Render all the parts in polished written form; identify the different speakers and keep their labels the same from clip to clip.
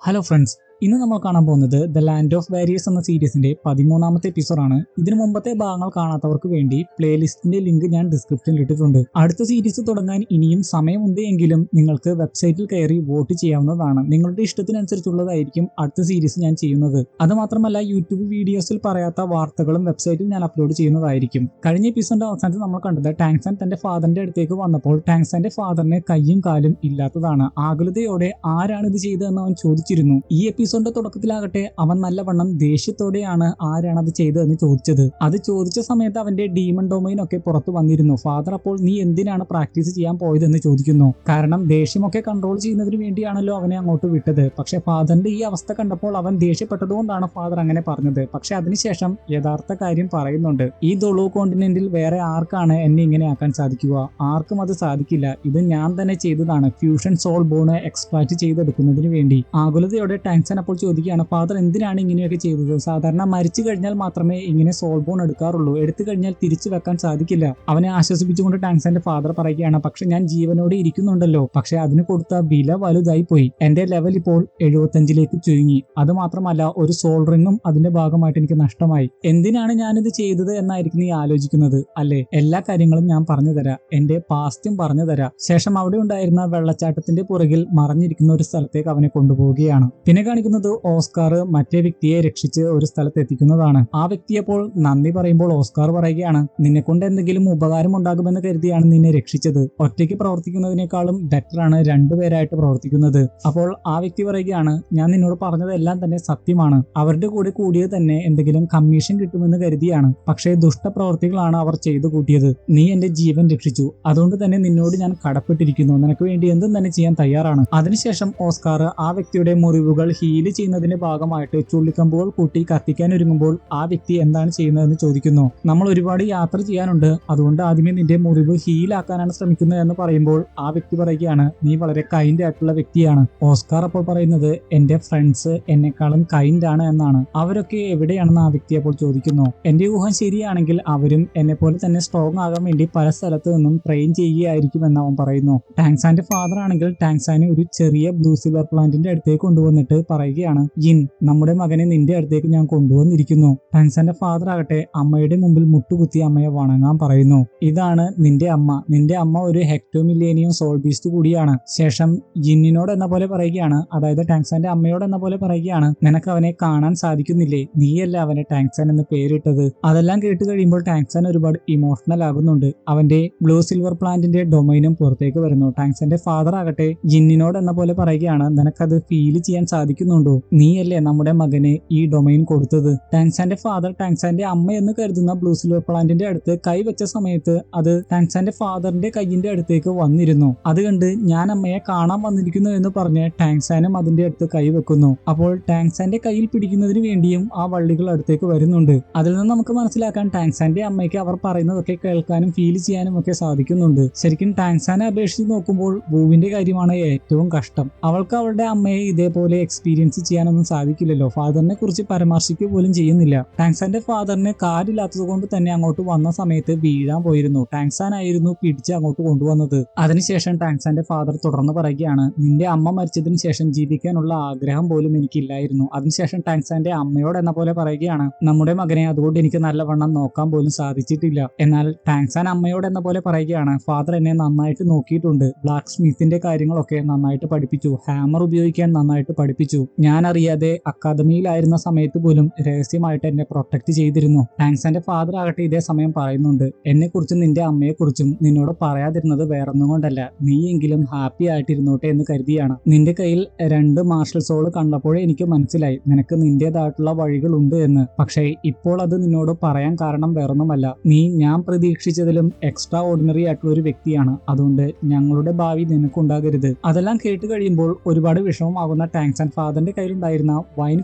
Speaker 1: Hello friends, ഇന്ന് നമ്മൾ കാണാൻ പോകുന്നത് ദ ലാൻഡ് ഓഫ് വാരിയേഴ്സ് എന്ന സീരീസിന്റെ 13ാമത്തെ എപ്പിസോഡാണ്. ഇതിനു മുമ്പത്തെ ഭാഗങ്ങൾ കാണാത്തവർക്ക് വേണ്ടി പ്ലേലിസ്റ്റിന്റെ ലിങ്ക് ഞാൻ ഡിസ്ക്രിപ്ഷനിൽ ഇട്ടിട്ടുണ്ട്. അടുത്ത സീരീസ് തുടങ്ങാൻ ഇനിയും സമയമുണ്ട് എങ്കിലും നിങ്ങൾക്ക് വെബ്സൈറ്റിൽ കയറി വോട്ട് ചെയ്യാവുന്നതാണ്. നിങ്ങളുടെ ഇഷ്ടത്തിനനുസരിച്ചുള്ളതായിരിക്കും അടുത്ത സീരീസ് ഞാൻ ചെയ്യുന്നത്. അതുമാത്രമല്ല, യൂട്യൂബ് വീഡിയോസിൽ പറയാത്ത വാർത്തകളും വെബ്സൈറ്റിൽ ഞാൻ അപ്ലോഡ് ചെയ്യുന്നതായിരിക്കും. കഴിഞ്ഞ എപ്പിസോഡിന്റെ അവസാനത്തിൽ നമ്മൾ കണ്ടത് ടാങ്സാൻ തന്റെ ഫാദറിന്റെ അടുത്തേക്ക് വന്നപ്പോൾ ടാങ്സാന്റെ ഫാദറിന് കയ്യും കാലും ഇല്ലാത്തതാണ്. ആകുലതയോടെ ആരാണ് ഇത് ചെയ്തതെന്ന് അവൻ ചോദിച്ചിരുന്നു. ഈ എപ്പിസോഡിന്റെ തുടക്കത്തിലാകട്ടെ അവൻ നല്ലവണ്ണം ദേഷ്യത്തോടെയാണ് ആരാണ് അത് ചെയ്തതെന്ന് ചോദിച്ചത്. അത് ചോദിച്ച സമയത്ത് അവന്റെ ഡീമൺ ഡൊമൈൻ ഒക്കെ പുറത്തു വന്നിരുന്നു. ഫാദർ അപ്പോൾ നീ എന്തിനാണ് പ്രാക്ടീസ് ചെയ്യാൻ പോയതെന്ന് ചോദിക്കുന്നു. കാരണം ദേഷ്യമൊക്കെ കൺട്രോൾ ചെയ്യുന്നതിന് വേണ്ടിയാണല്ലോ അവനെ അങ്ങോട്ട് വിട്ടത്. പക്ഷെ ഫാദറിന്റെ ഈ അവസ്ഥ കണ്ടപ്പോൾ അവൻ ദേഷ്യപ്പെട്ടതുകൊണ്ടാണ് ഫാദർ അങ്ങനെ പറഞ്ഞത്. പക്ഷെ അതിനുശേഷം യഥാർത്ഥ കാര്യം പറയുന്നുണ്ട്. ഈ ദൊളു കോണ്ടിനെന്റിൽ വേറെ ആർക്കാണ് എന്നെ ഇങ്ങനെ ആക്കാൻ സാധിക്കുക? ആർക്കും അത് സാധിക്കില്ല. ഇത് ഞാൻ തന്നെ ചെയ്തതാണ്. ഫ്യൂഷൻ സോൾ ബോണ് എക്സ്പ്ലോയിറ്റ് ചെയ്തെടുക്കുന്നതിന് വേണ്ടി. ആകുലതയോടെ ടാങ്സാൻ അപ്പോൾ ചോദിക്കുകയാണ്, ഫാദർ എന്തിനാണ് ഇങ്ങനെയൊക്കെ ചെയ്തത്? സാധാരണ മരിച്ചു കഴിഞ്ഞാൽ മാത്രമേ ഇങ്ങനെ സോൾ ബോൺ എടുക്കാറുള്ളൂ. എടുത്തു കഴിഞ്ഞാൽ തിരിച്ചു വെക്കാൻ സാധിക്കില്ല. അവനെ ആശ്വസിപ്പിച്ചുകൊണ്ട് ടാങ്സാന്റെ ഫാദർ പറയുകയാണ്, പക്ഷെ ഞാൻ ജീവനോടെ ഇരിക്കുന്നുണ്ടല്ലോ. പക്ഷെ അതിന് കൊടുത്ത വില വലുതായി പോയി. എന്റെ ലെവൽ ഇപ്പോൾ 75ലേക്ക് ചുരുങ്ങി. അത് മാത്രമല്ല, ഒരു സോൾ റിങ്ങും അതിന്റെ ഭാഗമായിട്ട് എനിക്ക് നഷ്ടമായി. എന്തിനാണ് ഞാനിത് ചെയ്തത് എന്നായിരിക്കും നീ ആലോചിക്കുന്നത് അല്ലേ? എല്ലാ കാര്യങ്ങളും ഞാൻ പറഞ്ഞു തരാം. എന്റെ പാസ്റ്റും പറഞ്ഞു തരാം. ശേഷം അവിടെ ഉണ്ടായിരുന്ന വെള്ളച്ചാട്ടത്തിന്റെ പുറകിൽ മറഞ്ഞിരിക്കുന്ന ഒരു സ്ഥലത്തേക്ക് അവനെ കൊണ്ടുപോവുകയാണ്. പിന്നെ കാണിക്കുന്നത് ഓസ്കാർ മറ്റേ വ്യക്തിയെ രക്ഷിച്ച് ഒരു സ്ഥലത്ത് എത്തിക്കുന്നതാണ്. ആ വ്യക്തിയപ്പോൾ നന്ദി പറയുമ്പോൾ ഓസ്കാർ പറയുകയാണ്, നിന്നെ കൊണ്ട് എന്തെങ്കിലും ഉപകാരം ഉണ്ടാകുമെന്ന് കരുതിയാണ് നിന്നെ രക്ഷിച്ചത്. ഒറ്റയ്ക്ക് പ്രവർത്തിക്കുന്നതിനേക്കാളും ബെറ്ററാണ് രണ്ടുപേരായിട്ട് പ്രവർത്തിക്കുന്നത്. അപ്പോൾ ആ വ്യക്തി പറയുകയാണ്, ഞാൻ നിന്നോട് പറഞ്ഞതെല്ലാം തന്നെ സത്യമാണ്. അവരുടെ കൂടെ കൂടിയത് തന്നെ എന്തെങ്കിലും കമ്മീഷൻ കിട്ടുമെന്ന് കരുതിയാണ്. പക്ഷേ ദുഷ്ടപ്രവർത്തികളാണ് അവർ ചെയ്തു കൂട്ടിയത്. നീ എന്റെ ജീവൻ രക്ഷിച്ചു. അതുകൊണ്ട് തന്നെ നിന്നോട് ഞാൻ കടപ്പെട്ടിരിക്കുന്നു. നിനക്ക് വേണ്ടി എന്തും തന്നെ ചെയ്യാൻ തയ്യാറാണ്. അതിനുശേഷം ഓസ്കാർ ആ വ്യക്തിയുടെ മുറിവുകൾ ഹീല് ചെയ്യുന്നതിന്റെ ഭാഗമായിട്ട് ചുള്ളിക്കമ്പുകൾ കൂട്ടി കത്തിക്കാൻ ഒരുങ്ങുമ്പോൾ ആ വ്യക്തി എന്താണ് ചെയ്യുന്നതെന്ന് ചോദിക്കുന്നു. നമ്മൾ ഒരുപാട് യാത്ര ചെയ്യാനുണ്ട്, അതുകൊണ്ട് ആദ്യമേ നിന്റെ മുറിവ് ഹീലാക്കാനാണ് ശ്രമിക്കുന്നത് എന്ന് പറയുമ്പോൾ ആ വ്യക്തി പറയുകയാണ്, നീ വളരെ കൈൻഡ് ആയിട്ടുള്ള വ്യക്തിയാണ്. ഓസ്കാർ അപ്പോൾ പറയുന്നത്, എന്റെ ഫ്രണ്ട്സ് എന്നെക്കാളും കൈൻഡ് ആണ് എന്നാണ്. അവരൊക്കെ എവിടെയാണെന്ന് ആ വ്യക്തി അപ്പോൾ ചോദിക്കുന്നു. എന്റെ ഊഹം ശരിയാണെങ്കിൽ അവരും എന്നെ പോലെ തന്നെ സ്ട്രോങ് ആകാൻ വേണ്ടി പല സ്ഥലത്ത് നിന്നും ട്രെയിൻ ചെയ്യുകയായിരിക്കും എന്ന് അവൻ പറയുന്നു. ടാങ്സാന്റെ ഫാദർ ആണെങ്കിൽ ടാങ്സാനെ ഒരു ചെറിയ ബ്ലൂ സിൽവർ പ്ലാന്റിന്റെ അടുത്തേക്ക് കൊണ്ടുവന്നിട്ട് പറയുകയാണ്, ജിൻ, നമ്മുടെ മകനെ നിന്റെ അടുത്തേക്ക് ഞാൻ കൊണ്ടുവന്നിരിക്കുന്നു. ടാങ്സാന്റെ ഫാദർ ആകട്ടെ അമ്മയുടെ മുമ്പിൽ മുട്ടുകുത്തി അമ്മയെ വണങ്ങാൻ പറയുന്നു. ഇതാണ് നിന്റെ അമ്മ. നിന്റെ അമ്മ ഒരു ഹെക്ടോമില്ലേനിയം സോൾ ബീസ്റ്റ് കൂടിയാണ്. ശേഷം ജിന്നിനോട് എന്ന പോലെ പറയുകയാണ്, അതായത് ടാങ്സാന്റെ അമ്മയോട് എന്ന പോലെ പറയുകയാണ്, നിനക്ക് അവനെ കാണാൻ സാധിക്കുന്നില്ലേ? നീയല്ല അവനെ ടാങ്സാൻ എന്ന് പേരിട്ടത്. അതെല്ലാം കേട്ട് കഴിയുമ്പോൾ ടാങ്സാൻ ഒരുപാട് ഇമോഷണൽ ആകുന്നുണ്ട്. അവന്റെ ബ്ലൂ സിൽവർ പ്ലാന്റിന്റെ ഡൊമൈനും പുറത്തേക്ക് വരുന്നു. ടാങ്സാന്റെ ഫാദർ ആകട്ടെ ജിന്നിനോട് എന്ന പോലെ പറയുകയാണ്, നിനക്കത് ഫീൽ ചെയ്യാൻ സാധിക്കുന്നുണ്ടോ? നീയല്ലേ നമ്മുടെ മകന് ഈ ഡൊമൈൻ കൊടുത്തത്? ടാങ്സാന്റെ ഫാദർ ടാങ്സാന്റെ അമ്മ എന്ന് കരുതുന്ന ബ്ലൂ സിൽവർ പ്ലാന്റിന്റെ അടുത്ത് കൈവച്ച സമയത്ത് അത് ടാങ്സാന്റെ ഫാദറിന്റെ കൈയിന്റെ അടുത്തേക്ക് വന്നിരുന്നു. അത് കണ്ട് ഞാൻ അമ്മയെ കാണാൻ വന്നിരിക്കുന്നു എന്ന് പറഞ്ഞ് ടാങ്സാനും അതിന്റെ അടുത്ത് കൈവെക്കുന്നു. അപ്പോൾ ടാങ്സാന്റെ കയ്യിൽ പിടിക്കുന്നതിന് വേണ്ടിയും ആ വള്ളികൾ അടുത്തേക്ക് വരുന്നുണ്ട്. അതിൽ നിന്ന് നമുക്ക് മനസ്സിലാക്കാൻ ടാങ്സാന്റെ അമ്മയ്ക്ക് അവർ പറയുന്നതൊക്കെ കേൾക്കാനും ഫീൽ ചെയ്യാനും ഒക്കെ സാധിക്കുന്നുണ്ട്. ശരിക്കും ടാങ്സാനെ അപേക്ഷിച്ച് നോക്കുമ്പോൾ വൂവിന്റെ കാര്യമാണ് ഏറ്റവും കഷ്ടം. അവൾക്ക് അവളുടെ അമ്മയെ ഇതേപോലെ എക്സ്പീരിയൻസ് ചെയ്യാനൊന്നും സാധിക്കില്ലല്ലോ. ഫാദറിനെ കുറിച്ച് പരാമർശിക്കുക പോലും ചെയ്യുന്നില്ല. ടാങ്സാന്റെ ഫാദറിന് കാലില്ലാത്തത് കൊണ്ട് തന്നെ അങ്ങോട്ട് വന്ന സമയത്ത് വീഴാൻ പോയിരുന്നു. ടാങ്സാൻ ആയിരുന്നു പിടിച്ച് അങ്ങോട്ട് കൊണ്ടുവന്നത്. അതിനുശേഷം ടാങ്സാന്റെ ഫാദർ തുടർന്ന് പറയുകയാണ്, നിന്റെ അമ്മ മരിച്ചതിന് ശേഷം ജീവിക്കാനുള്ള ആഗ്രഹം പോലും എനിക്കില്ലായിരുന്നു. അതിനുശേഷം ടാങ്സാന്റെ അമ്മയോട് എന്ന പോലെ പറയുകയാണ്, നമ്മുടെ മകനെ അതുകൊണ്ട് എനിക്ക് നല്ലവണ്ണം നോക്കാൻ പോലും സാധിച്ചിട്ടില്ല. എന്നാൽ ടാങ്സാൻ അമ്മയോട് എന്ന പോലെ പറയുകയാണ്, ഫാദർ എന്നെ നന്നായിട്ട് നോക്കിയിട്ടുണ്ട്. ബ്ലാക്ക് സ്മിത്തിന്റെ കാര്യങ്ങളൊക്കെ നന്നായിട്ട് പഠിപ്പിച്ചു. ഹാമർ ഉപയോഗിക്കാൻ നന്നായിട്ട് പഠിപ്പിച്ചു. ഞാൻ അറിയാതെ അക്കാദമിയിലായിരുന്ന സമയത്ത് പോലും രഹസ്യമായിട്ട് എന്നെ പ്രൊട്ടക്ട് ചെയ്തിരുന്നു. ടാങ്സാന്റെ ഫാദർ ആകട്ടെ ഇതേ സമയം പറയുന്നുണ്ട്, എന്നെ കുറിച്ചും നിന്റെ അമ്മയെ കുറിച്ചും നിന്നോട് പറയാതിരുന്നത് വേറൊന്നും കൊണ്ടല്ല, നീയെങ്കിലും ഹാപ്പി ആയിട്ടിരുന്നോട്ടെ എന്ന് കരുതിയാണ്. നിന്റെ കയ്യിൽ 2 മാർഷൽ സോൾ കണ്ടപ്പോഴേ എനിക്ക് മനസ്സിലായി നിനക്ക് നിന്റേതായിട്ടുള്ള വഴികളുണ്ട് എന്ന്. പക്ഷേ ഇപ്പോൾ അത് നിന്നോട് പറയാൻ കാരണം വേറൊന്നുമല്ല, നീ ഞാൻ പ്രതീക്ഷിച്ചതിലും എക്സ്ട്രാ ഓർഡിനറി ആയിട്ടുള്ള ഒരു വ്യക്തിയാണ്. അതുകൊണ്ട് ഞങ്ങളുടെ ഭാവി നിനക്കുണ്ടാകരുത്. അതെല്ലാം കേട്ട് കഴിയുമ്പോൾ ഒരുപാട് വിഷമമാകുന്ന ടാങ്സാൻ ഫാദറിന്റെ കയ്യിലുണ്ടായിരുന്ന വൈൻ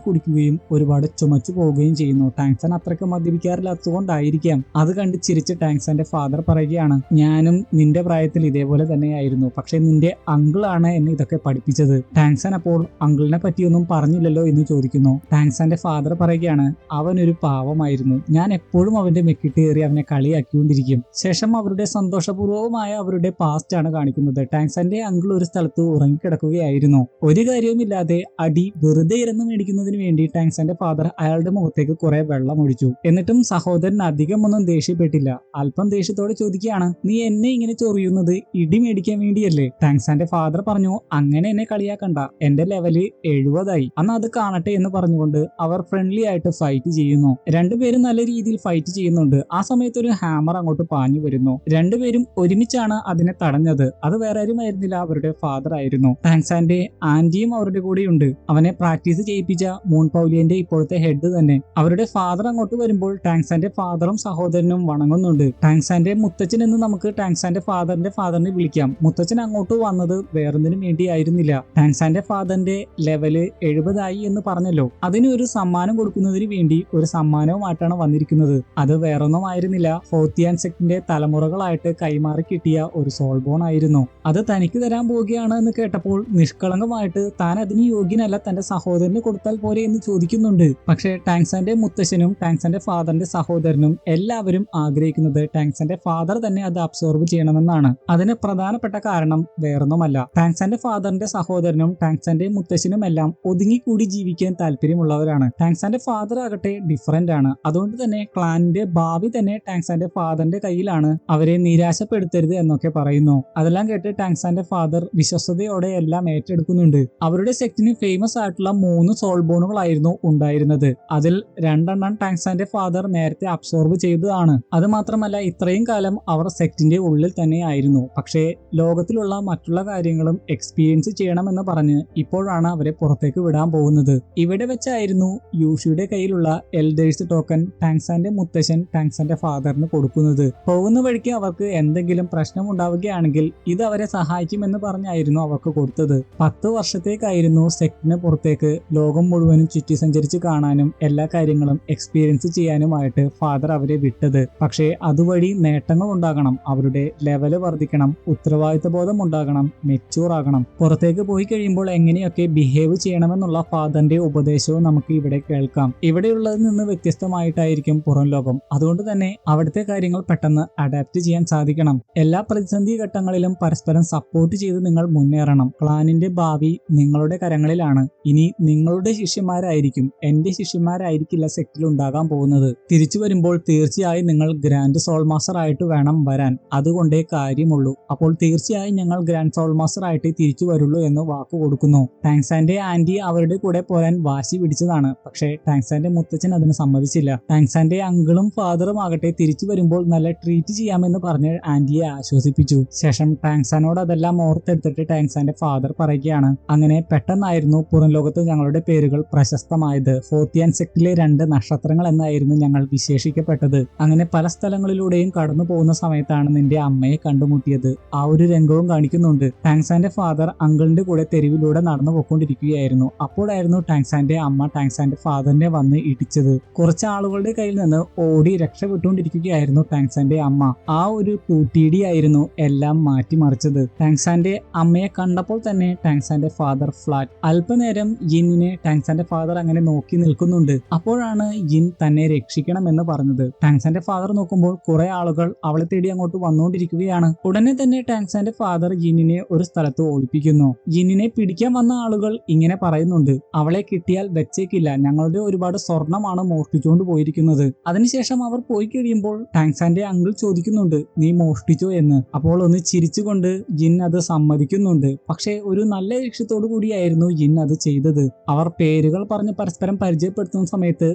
Speaker 1: കുടിക്കുകയും ഒരുപാട് ചുമച്ചു പോവുകയും ചെയ്യുന്നു. ടാങ്സാൻ അത്രയ്ക്ക് മദ്യപിക്കാറില്ലാത്തതുകൊണ്ടായിരിക്കാം. അത് കണ്ട് ചിരിച്ച് ടാങ്സാന്റെ ഫാദർ പറയുകയാണ്, ഞാനും നിന്റെ പ്രായത്തിൽ ഇതേപോലെ തന്നെയായിരുന്നു. പക്ഷെ നിന്റെ അങ്കിളാണ് എന്നെ ഇതൊക്കെ പഠിപ്പിച്ചത്. ടാങ്സാൻ അപ്പോൾ അങ്കിളിനെ പറ്റിയൊന്നും പറഞ്ഞില്ലല്ലോ എന്ന് ചോദിക്കുന്നു. ടാങ്സാന്റെ ഫാദർ പറയുകയാണ്, അവനൊരു പാവമായിരുന്നു. ഞാൻ എപ്പോഴും അവന്റെ മെക്കിട്ട് കയറി അവനെ കളിയാക്കിക്കൊണ്ടിരിക്കും. ശേഷം അവരുടെ സന്തോഷപൂർവ്വമായ അവരുടെ പാസ്റ്റ് ആണ് കാണിക്കുന്നത്. ടാങ്സാന്റെ അങ്കിൾ ഒരു സ്ഥലത്ത് ഉറങ്ങിക്കിടക്കുകയായിരുന്നു. ഒരു കാര്യവുമില്ലാതെ അടി ആന്റി വെറുതെ ഇരുന്ന് മേടിക്കുന്നതിന് വേണ്ടി ടാങ്സാന്റെ ഫാദർ അയാളുടെ മുഖത്തേക്ക് കുറെ വെള്ളം ഒഴിച്ചു. എന്നിട്ടും സഹോദരൻ അധികമൊന്നും ദേഷ്യപ്പെട്ടില്ല. അല്പം ദേഷ്യത്തോടെ ചോദിക്കുകയാണ്, നീ എന്നെ ഇങ്ങനെ ചൊറിയുന്നത് ഇടി മേടിക്കാൻ വേണ്ടിയല്ലേ? ടാങ്സാന്റെ ഫാദർ പറഞ്ഞു, അങ്ങനെ എന്നെ കളിയാക്കണ്ട, എന്റെ ലെവല് 70 അന്ന് അത് കാണട്ടെ എന്ന് പറഞ്ഞുകൊണ്ട് അവർ ഫ്രണ്ട്ലി ആയിട്ട് ഫൈറ്റ് ചെയ്യുന്നു. രണ്ടുപേരും നല്ല രീതിയിൽ ഫൈറ്റ് ചെയ്യുന്നുണ്ട്. ആ സമയത്ത് ഒരു ഹാമർ അങ്ങോട്ട് പാഞ്ഞു വരുന്നു. രണ്ടുപേരും ഒരുമിച്ചാണ് അതിനെ തടഞ്ഞത്. അത് വേറെ ആരുമായിരുന്നില്ല, അവരുടെ ഫാദർ ആയിരുന്നു. ടാങ്സാന്റെ ആന്റിയും അവരുടെ കൂടെയുണ്ട്. അവനെ പ്രാക്ടീസ് ചെയ്യിപ്പിച്ച മൂൺ പൗലിയന്റെ ഇപ്പോഴത്തെ ഹെഡ് തന്നെ. അവരുടെ ഫാദർ അങ്ങോട്ട് വരുമ്പോൾ ടാങ്സാന്റെ ഫാദറും സഹോദരനും വണങ്ങുന്നുണ്ട്. ടാങ്സാന്റെ മുത്തച്ഛൻ എന്ന് നമുക്ക് ടാങ്സാന്റെ ഫാദറിനെ വിളിക്കാം. മുത്തച്ഛൻ അങ്ങോട്ട് വന്നത് വേറൊന്നിനും വേണ്ടിയായിരുന്നില്ല. ടാങ്സാന്റെ ഫാദറിന്റെ ലെവല് 70 എന്ന് പറഞ്ഞല്ലോ, അതിന് ഒരു സമ്മാനം കൊടുക്കുന്നതിന് വേണ്ടി ഒരു സമ്മാനവുമായിട്ടാണ് വന്നിരിക്കുന്നത്. അത് വേറൊന്നും ആയിരുന്നില്ല, ഹോത്തിയാൻ സെക്ടിന്റെ തലമുറകളായിട്ട് കൈമാറി കിട്ടിയ ഒരു സോൾ ബോൺ ആയിരുന്നു. അത് തനിക്ക് തരാൻ പോവുകയാണ് എന്ന് കേട്ടപ്പോൾ നിഷ്കളങ്കമായിട്ട് താൻ അതിന് യോഗ്യനല്ല, തന്റെ സഹോദരന് കൊടുത്താൽ പോരെ എന്ന് ചോദിക്കുന്നുണ്ട്. പക്ഷേ ടാങ്സാന്റെ മുത്തശ്ശനും ടാങ്സാന്റെ ഫാദറിന്റെ സഹോദരനും എല്ലാവരും ആഗ്രഹിക്കുന്നത് ടാങ്സാന്റെ ഫാദർ തന്നെ അത് അബ്സോർബ് ചെയ്യണമെന്നാണ്. അതിന് പ്രധാനപ്പെട്ട കാരണം വേറൊന്നുമല്ല, ടാങ്സാന്റെ ഫാദറിന്റെ സഹോദരനും ടാങ്സാന്റെ മുത്തശ്ശനും എല്ലാം ഒതുങ്ങിക്കൂടി ജീവിക്കാൻ താല്പര്യമുള്ളവരാണ്. ടാങ്സാന്റെ ഫാദർ ആകട്ടെ ഡിഫറന്റ് ആണ്. അതുകൊണ്ട് തന്നെ ക്ലാനിന്റെ ഭാവി തന്നെ ടാങ്സാന്റെ ഫാദറിന്റെ കയ്യിലാണ്. അവരെ നിരാശപ്പെടുത്തരുത് എന്നൊക്കെ പറയുന്നു. അതെല്ലാം കേട്ട് ടാങ്സാന്റെ ഫാദർ വിശ്വസ്തയോടെ എല്ലാം ഏറ്റെടുക്കുന്നുണ്ട്. അവരുടെ സെക്ടിന് ഫേമസ് ആയിട്ടുള്ള 3 സോൾ ബോണുകളായിരുന്നു ഉണ്ടായിരുന്നത്. അതിൽ 2 ടാങ്സാന്റെ ഫാദർ നേരത്തെ അബ്സോർബ് ചെയ്തതാണ്. അത് മാത്രമല്ല, ഇത്രയും കാലം അവർ സെക്ടിന്റെ ഉള്ളിൽ തന്നെ ആയിരുന്നു. പക്ഷേ ലോകത്തിലുള്ള മറ്റുള്ള കാര്യങ്ങളും എക്സ്പീരിയൻസ് ചെയ്യണമെന്ന് പറഞ്ഞ് ഇപ്പോഴാണ് അവരെ പുറത്തേക്ക് വിടാൻ പോകുന്നത്. ഇവിടെ വെച്ചായിരുന്നു യൂഷിയുടെ കയ്യിലുള്ള എൽഡേഴ്സ് ടോക്കൺ ടാങ്സാന്റെ മുത്തശ്ശൻ ടാങ്സാന്റെ ഫാദറിന് കൊടുക്കുന്നത്. പോകുന്ന വഴിക്ക് അവർക്ക് എന്തെങ്കിലും പ്രശ്നം ഉണ്ടാവുകയാണെങ്കിൽ ഇത് അവരെ സഹായിക്കുമെന്ന് പറഞ്ഞായിരുന്നു അവർക്ക് കൊടുത്തത്. 10 വർഷത്തേക്കായിരുന്നു സെക്ടിന് പുറത്തേക്ക് ലോകം മുഴുവനും ചുറ്റി സഞ്ചരിച്ച് കാണാനും എല്ലാ കാര്യങ്ങളും എക്സ്പീരിയൻസ് ചെയ്യാനുമായിട്ട് ഫാദർ അവരെ വിട്ടത്. പക്ഷേ അതുവഴി നേട്ടങ്ങൾ ഉണ്ടാകണം, അവരുടെ ലെവല് വർദ്ധിക്കണം, ഉത്തരവാദിത്ത ബോധം ഉണ്ടാകണം, മെച്യൂർ ആകണം. പുറത്തേക്ക് പോയി കഴിയുമ്പോൾ എങ്ങനെയൊക്കെ ബിഹേവ് ചെയ്യണമെന്നുള്ള ഫാദറിന്റെ ഉപദേശവും നമുക്ക് ഇവിടെ കേൾക്കാം. ഇവിടെയുള്ളതിൽ നിന്ന് വ്യത്യസ്തമായിട്ടായിരിക്കും പുറം ലോകം. അതുകൊണ്ട് തന്നെ അവിടുത്തെ കാര്യങ്ങൾ പെട്ടെന്ന് അഡാപ്റ്റ് ചെയ്യാൻ സാധിക്കണം. എല്ലാ പ്രതിസന്ധി ഘട്ടങ്ങളിലും പരസ്പരം സപ്പോർട്ട് ചെയ്ത് നിങ്ങൾ മുന്നേറണം. ക്ലാനിന്റെ ഭാവി നിങ്ങളുടെ കരങ്ങളിലാണ്. ഇനി നിങ്ങളുടെ ശിഷ്യന്മാരായിരിക്കും, എന്റെ ശിഷ്യന്മാരായിരിക്കില്ല സെക്ടിൽ ഉണ്ടാകാൻ പോകുന്നത്. തിരിച്ചു വരുമ്പോൾ തീർച്ചയായും നിങ്ങൾ ഗ്രാൻഡ് സോൾ മാസ്റ്റർ ആയിട്ട് വേണം വരാൻ. അതുകൊണ്ടേ കാര്യമുള്ളൂ. അപ്പോൾ തീർച്ചയായും ഞങ്ങൾ ഗ്രാൻഡ് സോൾ മാസ്റ്റർ ആയിട്ട് തിരിച്ചു വരുള്ളൂ എന്ന് വാക്ക് കൊടുക്കുന്നു. ടാങ്സാന്റെ ആന്റി അവരുടെ കൂടെ പോരാൻ വാശി പിടിച്ചതാണ്. പക്ഷേ ടാങ്സാന്റെ മുത്തച്ഛൻ അതിന് സമ്മതിച്ചില്ല. ടാങ്സാന്റെ അങ്കിളും ഫാദറും ആകട്ടെ തിരിച്ചു വരുമ്പോൾ നല്ല ട്രീറ്റ് ചെയ്യാമെന്ന് പറഞ്ഞ് ആന്റിയെ ആശ്വസിപ്പിച്ചു. ശേഷം ടാങ്സാനോട് അതെല്ലാം ഓർത്തെടുത്തിട്ട് ടാങ്സാന്റെ ഫാദർ പറയുകയാണ്, അങ്ങനെ പെട്ടെന്നായിരുന്നു പുറം ലോകത്ത് ഞങ്ങളുടെ പേരുകൾ പ്രശസ്തമായത്. ഹോത്തിയാൻ സെക്ടിലെ 2 നക്ഷത്രങ്ങൾ എന്നായിരുന്നു ഞങ്ങൾ വിശേഷിക്കപ്പെട്ടത്. അങ്ങനെ പല സ്ഥലങ്ങളിലൂടെയും കടന്നു പോകുന്ന സമയത്താണ് നിന്റെ അമ്മയെ കണ്ടുമുട്ടിയത്. ആ ഒരു രംഗവും കാണിക്കുന്നുണ്ട്. ടാങ്സാന്റെ ഫാദർ അങ്കിളിന്റെ കൂടെ തെരുവിലൂടെ നടന്നു പോയിക്കൊണ്ടിരിക്കുകയായിരുന്നു. അപ്പോഴായിരുന്നു ടാങ്സാന്റെ അമ്മ ടാങ്സാന്റെ ഫാദറിനെ വന്ന് ഇടിച്ചത്. കുറച്ച് ആളുകളുടെ കയ്യിൽ നിന്ന് ഓടി രക്ഷപ്പെട്ടുകൊണ്ടിരിക്കുകയായിരുന്നു ടാങ്സാന്റെ അമ്മ. ആ ഒരു കൂട്ടിയിടിയായിരുന്നു എല്ലാം മാറ്റിമറിച്ചത്. ടാങ്സാന്റെ അമ്മയെ കണ്ടപ്പോൾ തന്നെ ടാങ്സാന്റെ ഫാദർ ഫ്ലാറ്റ്. അല്പനേരം യിന്നിനെ ടാങ്സാന്റെ ഫാദർ അങ്ങനെ നോക്കി നിൽക്കുന്നുണ്ട്. അപ്പോഴാണ് യിൻ തന്നെ രക്ഷിക്കണമെന്ന് പറഞ്ഞത്. ടാങ്സാന്റെ ഫാദർ നോക്കുമ്പോൾ കുറെ ആളുകൾ അവളെ തേടി അങ്ങോട്ട് വന്നുകൊണ്ടിരിക്കുകയാണ്. ഉടനെ തന്നെ ടാങ്സാന്റെ ഫാദർ യിന്നിനെ ഒരു സ്ഥലത്ത് ഒളിപ്പിക്കുന്നു. യിന്നിനെ പിടിക്കാൻ വന്ന ആളുകൾ ഇങ്ങനെ പറയുന്നുണ്ട്, അവളെ കിട്ടിയാൽ വെച്ചേക്കില്ല, ഞങ്ങളുടെ ഒരുപാട് സ്വർണമാണ് മോഷ്ടിച്ചുകൊണ്ട് പോയിരിക്കുന്നത്. അതിനുശേഷം അവർ പോയി കഴിയുമ്പോൾ ടാങ്സാന്റെ അങ്കിൾ ചോദിക്കുന്നുണ്ട്, നീ മോഷ്ടിച്ചോ എന്ന്. അപ്പോൾ ഒന്ന് ചിരിച്ചുകൊണ്ട് യിൻ അത് സമ്മതിക്കുന്നുണ്ട്. പക്ഷേ ഒരു നല്ല ലക്ഷ്യത്തോടു കൂടിയായിരുന്നു യിൻ അത് ചെയ്തത്. അവർ പേരുകൾ പറഞ്ഞ് പരസ്പരം പരിചയപ്പെടുത്തുന്ന സമയത്ത്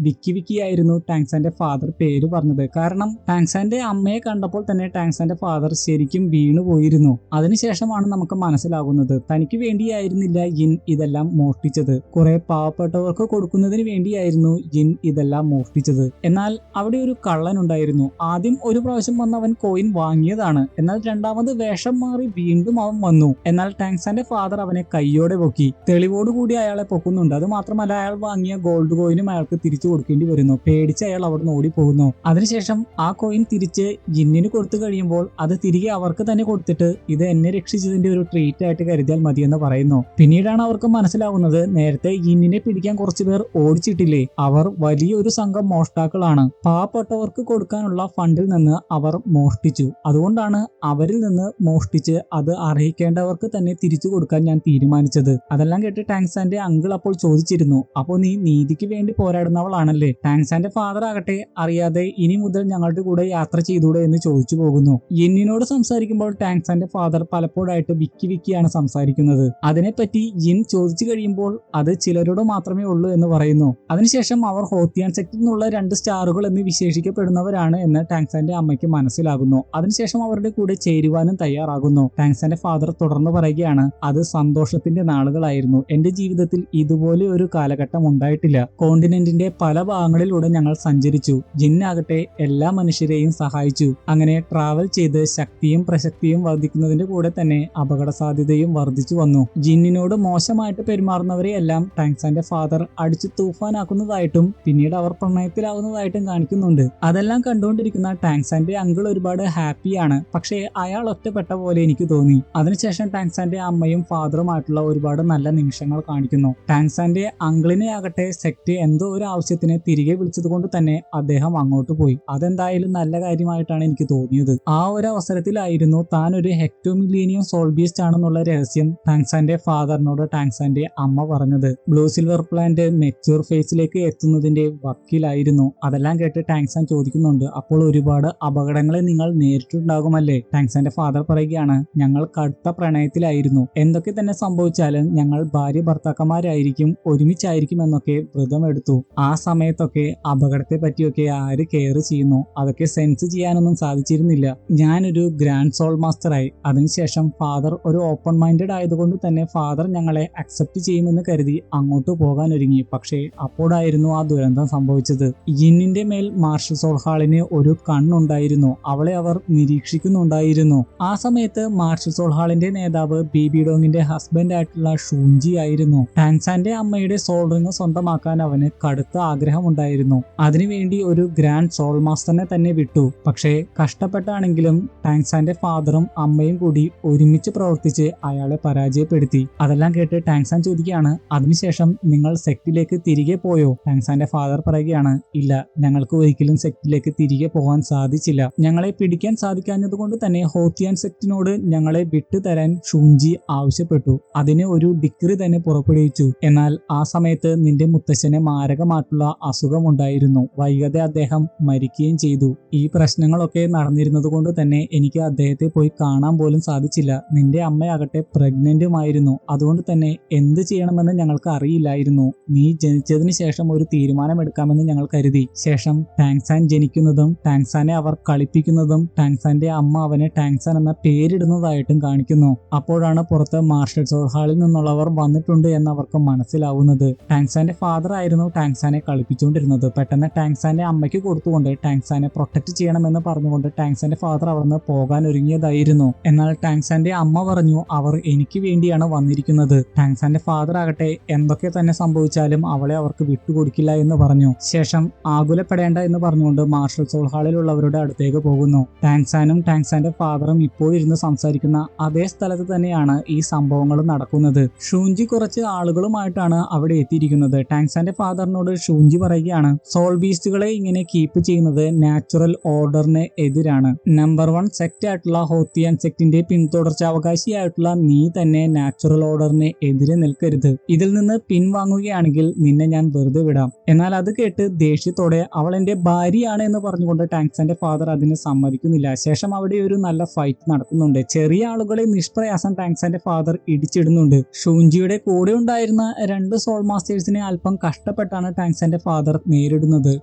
Speaker 1: വിക്കിയായിരുന്നു ടാങ്സാന്റെ ഫാദർ പേര് പറഞ്ഞത്. കാരണം ടാങ്സാന്റെ അമ്മയെ കണ്ടപ്പോൾ തന്നെ ടാങ്സാന്റെ ഫാദർ ശരിക്കും വീണുപോയിരുന്നു. അതിനുശേഷമാണ് നമുക്ക് മനസ്സിലാകുന്നത് തനിക്ക് വേണ്ടിയായിരുന്നില്ല യിൻ ഇതെല്ലാം മോഷ്ടിച്ചത്, കുറെ പാവപ്പെട്ടവർക്ക് കൊടുക്കുന്നതിന് വേണ്ടിയായിരുന്നു യിൻ ഇതെല്ലാം മോഷ്ടിച്ചത്. എന്നാൽ അവിടെ ഒരു കള്ളൻ ഉണ്ടായിരുന്നു. ആദ്യം ഒരു പ്രാവശ്യം വന്ന് അവൻ കോയിൻ വാങ്ങിയതാണ്. എന്നാൽ രണ്ടാമത് വേഷം മാറി വീണ്ടും അവൻ വന്നു. എന്നാൽ ടാങ്സാന്റെ ഫാദർ അവനെ കൈയോടെ പൊക്കി. തെളിവോടുകൂടി അയാളെ പൊക്കുന്നുണ്ട്. അത് മാത്രമല്ല, അയാൾ വാങ്ങിയ ഗോൾഡ് കോയിനും അയാൾക്ക് തിരിച്ചു കൊടുക്കേണ്ടി വരുന്നു. പേടിച്ച് അയാൾ അവിടുന്ന് ഓടിപ്പോകുന്നു. അതിനുശേഷം ആ കോയിൻ തിരിച്ച് ജിന്നിന് കൊടുത്തു കഴിയുമ്പോൾ അത് തിരികെ അവർക്ക് തന്നെ കൊടുത്തിട്ട് ഇത് എന്നെ രക്ഷിച്ചതിന്റെ ഒരു ട്രീറ്റ് ആയിട്ട് കരുതിയാൽ മതിയെന്ന് പറയുന്നു. പിന്നീടാണ് അവർക്ക് മനസ്സിലാവുന്നത്, നേരത്തെ ജിന്നിനെ പിടിക്കാൻ കുറച്ചുപേർ ഓടിച്ചിട്ടില്ലേ, അവർ വലിയൊരു സംഘം മോഷ്ടാക്കളാണ്. പാവപ്പെട്ടവർക്ക് കൊടുക്കാനുള്ള ഫണ്ടിൽ നിന്ന് അവർ മോഷ്ടിച്ചു. അതുകൊണ്ടാണ് അവരിൽ നിന്ന് മോഷ്ടിച്ച് അത് അർഹിക്കേണ്ടവർക്ക് തന്നെ തിരിച്ചു കൊടുക്കാൻ ഞാൻ തീരുമാനിച്ചത്. അതെല്ലാം കേട്ട് ടാങ്സാന്റെ അങ്കിൾ അപ്പോൾ ചോദിച്ചിരുന്നു, അപ്പോ നീ നീതിക്ക് വേണ്ടി പോരാടുന്നവളാണല്ലേ? ടാങ്സാന്റെ ഫാദർ ആകട്ടെ അറിയാതെ ഇനി മുതൽ ഞങ്ങളുടെ കൂടെ യാത്ര ചെയ്തൂടെ എന്ന് ചോദിച്ചു പോകുന്നു. യിന്നിനോട് സംസാരിക്കുമ്പോൾ ടാങ്സാന്റെ ഫാദർ പലപ്പോഴായിട്ട് വിക്കിയാണ് സംസാരിക്കുന്നത്. അതിനെപ്പറ്റി യിൻ ചോദിച്ചു കഴിയുമ്പോൾ അത് ചിലരോട് മാത്രമേ ഉള്ളൂ എന്ന് പറയുന്നു. അതിനുശേഷം അവർ ഹോത്തിയാൻ സെക്ടറിൽ നിന്നുള്ള 2 സ്റ്റാറുകൾ എന്ന് വിശേഷിക്കപ്പെടുന്നവരാണ് എന്ന് ടാങ്സാന്റെ അമ്മയ്ക്ക് മനസ്സിലാകുന്നു. അതിനുശേഷം അവരുടെ കൂടെ ചേരുവാനും തയ്യാറാകുന്നു. ടാങ്സാന്റെ ഫാദർ തുടർന്ന് പറയുകയാണ്, അത് സന്തോഷത്തിന്റെ നാളുകളായിരുന്നു. എന്റെ ജീവിതത്തിൽ ഇതുപോലെ ഒരു കാലഘട്ടം ഉണ്ടായിട്ടില്ല. കോണ്ടിനെന്റിന്റെ പല ഭാഗങ്ങളിലൂടെ ഞങ്ങൾ സഞ്ചരിച്ചു. ജിന്നാകട്ടെ എല്ലാ മനുഷ്യരെയും സഹായിച്ചു. അങ്ങനെ ട്രാവൽ ചെയ്ത് ശക്തിയും പ്രശസ്തിയും വർദ്ധിക്കുന്നതിന്റെ കൂടെ തന്നെ അപകട സാധ്യതയും വർദ്ധിച്ചു വന്നു. ജിന്നിനോട് മോശമായിട്ട് പെരുമാറുന്നവരെ എല്ലാം ടാങ്സാന്റെ ഫാദർ അടിച്ചു തൂഫാനാക്കുന്നതായിട്ടും പിന്നീട് അവർ പ്രണയത്തിലാവുന്നതായിട്ടും കാണിക്കുന്നുണ്ട്. അതെല്ലാം കണ്ടുകൊണ്ടിരിക്കുന്ന ടാങ്സാന്റെ അങ്കിൾ ഒരുപാട് ഹാപ്പിയാണ്. പക്ഷേ അയാൾ ഒറ്റപ്പെട്ട പോലെ എനിക്ക് തോന്നി. അതിനുശേഷം ടാങ്സാന്റെ അമ്മയും ഫാദറുമായിട്ടുള്ള ഒരുപാട് നല്ല നിമിഷങ്ങൾ കാണിക്കുന്നു. ടാങ്സാന്റെ അങ്കിളിനെ ആകട്ടെ സെക്ട് എന്തോ ഒരു ആവശ്യത്തിന് തിരികെ വിളിച്ചത് കൊണ്ട് തന്നെ അദ്ദേഹം അങ്ങോട്ട് പോയി. അതെന്തായാലും നല്ല കാര്യമായിട്ടാണ് എനിക്ക് തോന്നിയത്. ആ ഒരു അവസരത്തിലായിരുന്നു താൻ ഒരു ഹെക്ടോമില്ലേനിയം സോൾ ബീസ്റ്റ് ആണെന്നുള്ള രഹസ്യം ടാങ്സാന്റെ ഫാദറിനോട് ടാങ്സാന്റെ അമ്മ പറഞ്ഞത്. ബ്ലൂ സിൽവർ പ്ലാന്റ് മെച്യൂർ ഫേസിലേക്ക് എത്തുന്നതിന്റെ വക്കിലായിരുന്നു. അതെല്ലാം കേട്ട് ടാങ്സാൻ ചോദിക്കുന്നുണ്ട്, അപ്പോൾ ഒരുപാട് അപകടങ്ങളെ നിങ്ങൾ നേരിട്ടുണ്ടാകുമല്ലേ? ടാങ്സാന്റെ ഫാദർ പറയുകയാണ്, ഞങ്ങൾ കടുത്ത പ്രണയത്തിലായിരുന്നു. എന്തൊക്കെ തന്നെ സംഭവിച്ചാലും ഞങ്ങൾ ഭാര്യ ഭർത്താക്കന്മാരായിരിക്കും, ഒരുമിച്ചായിരിക്കും എന്നൊക്കെ വ്രതമെടുത്തു. ആ സമയത്തൊക്കെ അപകടത്തെ പറ്റിയൊക്കെ ആര് കെയർ ചെയ്യുന്നു? അതൊക്കെ സെൻസ് ചെയ്യാനൊന്നും സാധിച്ചിരുന്നില്ല. ഞാനൊരു ഗ്രാൻഡ് സോൾ മാസ്റ്ററായി. അതിനുശേഷം ഫാദർ ഒരു ഓപ്പൺ മൈൻഡഡ് ആയതുകൊണ്ട് തന്നെ ഫാദർ ഞങ്ങളെ അക്സെപ്റ്റ് ചെയ്യുമെന്ന് കരുതി അങ്ങോട്ട് പോകാൻ ഒരുങ്ങി. പക്ഷേ അപ്പോഴായിരുന്നു ആ ദുരന്തം സംഭവിച്ചത്. യിന്നിന്റെ മേൽ മാർഷൽ സോൾ ഹാളിന് ഒരു കണ്ണുണ്ടായിരുന്നു. അവളെ അവർ നിരീക്ഷിക്കുന്നുണ്ടായിരുന്നു. ആ സമയത്ത് മാർഷൽ സോൾ ഹാളിന്റെ നേതാവ് ബിബി ഡോങ്ങിന്റെ ഹസ്ബൻഡ് ആയിട്ടുള്ള ഷൂഞ്ചി ആയിരുന്നു. ടാങ്സാന്റെ അമ്മയുടെ സോൾ റിംഗ് സ്വന്തമാക്കാൻ അവന് കടുത്ത ആഗ്രഹമുണ്ടായിരുന്നു. അതിനുവേണ്ടി ഒരു ഗ്രാൻഡ് സോൾ മാസ്റ്ററിനെ തന്നെ വിട്ടു. പക്ഷേ കഷ്ടപ്പെട്ടാണെങ്കിലും ടാങ്സാന്റെ ഫാദറും അമ്മയും കൂടി ഒരുമിച്ച് പ്രവർത്തിച്ച് അയാളെ പരാജയപ്പെടുത്തി. അതെല്ലാം കേട്ട് ടാങ്സാൻ ചോദിക്കുകയാണ്, അതിനുശേഷം നിങ്ങൾ സെക്ടിലേക്ക് തിരികെ പോയോ? ടാങ്സാന്റെ ഫാദർ പറയുകയാണ്, ഇല്ല, ഞങ്ങൾക്ക് ഒരിക്കലും സെക്ടിലേക്ക് തിരികെ പോകാൻ സാധിച്ചില്ല. ഞങ്ങളെ പിടിക്കാൻ സാധിക്കാഞ്ഞത് കൊണ്ട് തന്നെ ഹോത്തിയാൻ സെക്ടിനോട് ഞങ്ങളെ വിട്ടുതരാൻ ഷൂഞ്ചി ആവശ്യപ്പെട്ടു. അതിന് ഒരു ഡിക്രി തന്നെ പുറപ്പെടുവിച്ചു. എന്നാൽ ആ സമയത്ത് നിന്റെ മുത്തശ്ശന് മാരകമായിട്ടുള്ള അസുഖമുണ്ടായിരുന്നു. വൈകാതെ അദ്ദേഹം മരിക്കുകയും ചെയ്തു. ഈ പ്രശ്നങ്ങളൊക്കെ നടന്നിരുന്നത് കൊണ്ട് തന്നെ എനിക്ക് അദ്ദേഹത്തെ പോയി കാണാൻ പോലും സാധിച്ചില്ല. നിന്റെ അമ്മയാകട്ടെ പ്രഗ്നന്റുമായിരുന്നു. അതുകൊണ്ട് തന്നെ എന്ത് ചെയ്യണമെന്ന് ഞങ്ങൾക്ക് അറിയില്ലായിരുന്നു. നീ ജനിച്ചതിന് ശേഷം ഒരു തീരുമാനമെടുക്കാമെന്ന് ഞങ്ങൾ കരുതി. ശേഷം ടാങ്സാൻ ജനിക്കുന്നതും ടാങ്സാനെ അവർ കളിപ്പിക്കുന്നതും ടാങ്സാന്റെ അമ്മ അവനെ ടാങ്സാൻ എന്ന പേരിടുന്നതായിട്ടും കാണിക്കുന്നു. അപ്പോഴാണ് പുറത്ത് മാർഷൽ സോൾ ഹാളിൽ നിന്നുള്ളവർ വന്നിട്ടുണ്ട് എന്ന് അവർക്ക് മനസ്സിലാവുന്നത്. ടാങ്സാന്റെ ഫാദർ ആയിരുന്നു ടാങ്സാനെ കളിപ്പിച്ചുകൊണ്ടിരുന്നത്. പെട്ടെന്ന് ടാങ്സാന്റെ അമ്മയ്ക്ക് കൊടുത്തുകൊണ്ട് ടാങ്സാനെ പ്രൊട്ടക്ട് ചെയ്യണമെന്ന് പറഞ്ഞുകൊണ്ട് ടാങ്സാന്റെ ഫാദർ അവിടുന്ന് പോകാൻ ഒരുങ്ങിയതായിരുന്നു. എന്നാൽ ടാങ്സാന്റെ അമ്മ പറഞ്ഞു, അവർ എനിക്ക് വേണ്ടിയാണ് വന്നിരിക്കുന്നത്. ടാങ്സാന്റെ ഫാദർ ആകട്ടെ എന്തൊക്കെ തന്നെ സംഭവിച്ചാലും അവളെ അവർക്ക് വിട്ടുകൊടുക്കില്ല എന്ന് പറഞ്ഞു. ശേഷം ആകുലപ്പെടേണ്ട എന്ന് പറഞ്ഞുകൊണ്ട് മാർഷൽ സോൾ ഹാളിലുള്ളവരുടെ അടുത്തേക്ക് പോകുന്നു. ടാങ്സാനും ടാങ്സാന്റെ ഫാദറും ഇപ്പോഴിരുന്ന് സംസാരിക്കുന്ന അതേ സ്ഥലത്ത് തന്നെയാണ് ഈ സംഭവങ്ങൾ നടക്കുന്നത്. ഷൂഞ്ചി കുറച്ച് ആളുകളുമായിട്ടാണ് അവിടെ എത്തിയിരിക്കുന്നത്. ടാങ്സാന്റെ ഫാദറിനോട് ഷൂഞ്ചി പറയുകയാണ്, സോൾ ബീസ്റ്റുകളെ ഇങ്ങനെ കീപ്പ് ചെയ്യുന്നത് നാച്ചുറൽ ഓർഡറിന് എതിരാണ്. നമ്പർ 1 സെക്ട് ആയിട്ടുള്ള ഹോത്തിയാൻ സെക്ടിന്റെ പിന്തുടർച്ചാവകാശിയായിട്ടുള്ള നീ തന്നെ നാച്ചുറൽ ഓർഡറിന് എതിരെ നിൽക്കരുത്. ഇതിൽ നിന്ന് പിൻവാങ്ങുകയാണെങ്കിൽ നിന്നെ ഞാൻ വെറുതെ വിടാം. എന്നാൽ അത് കേട്ട് ദേഷ്യത്തോടെ അവൾ എന്റെ ഭാര്യയാണ് എന്ന് പറഞ്ഞുകൊണ്ട് ടാങ്സാന്റെ ഫാദർ അതിന് സമ്മതിക്കുന്നില്ല. ശേഷം അവിടെ ഒരു നല്ല ഫൈറ്റ് നടക്കുന്നുണ്ട്. ചെറിയ ആളുകളെ നിഷ്പ്രയാസം ടാങ്സാന്റെ ഫാദർ ഇടിച്ചിടുന്നുണ്ട്. ഷൂഞ്ചിയുടെ കൂടെ ഉണ്ടായിരുന്ന 2 സോൾ മാസ്റ്റേഴ്സിനെ അല്പം കഷ്ടപ്പെട്ടാണ് ടാങ്സാന്റെ ഫാദർ നേരിടുന്നത്.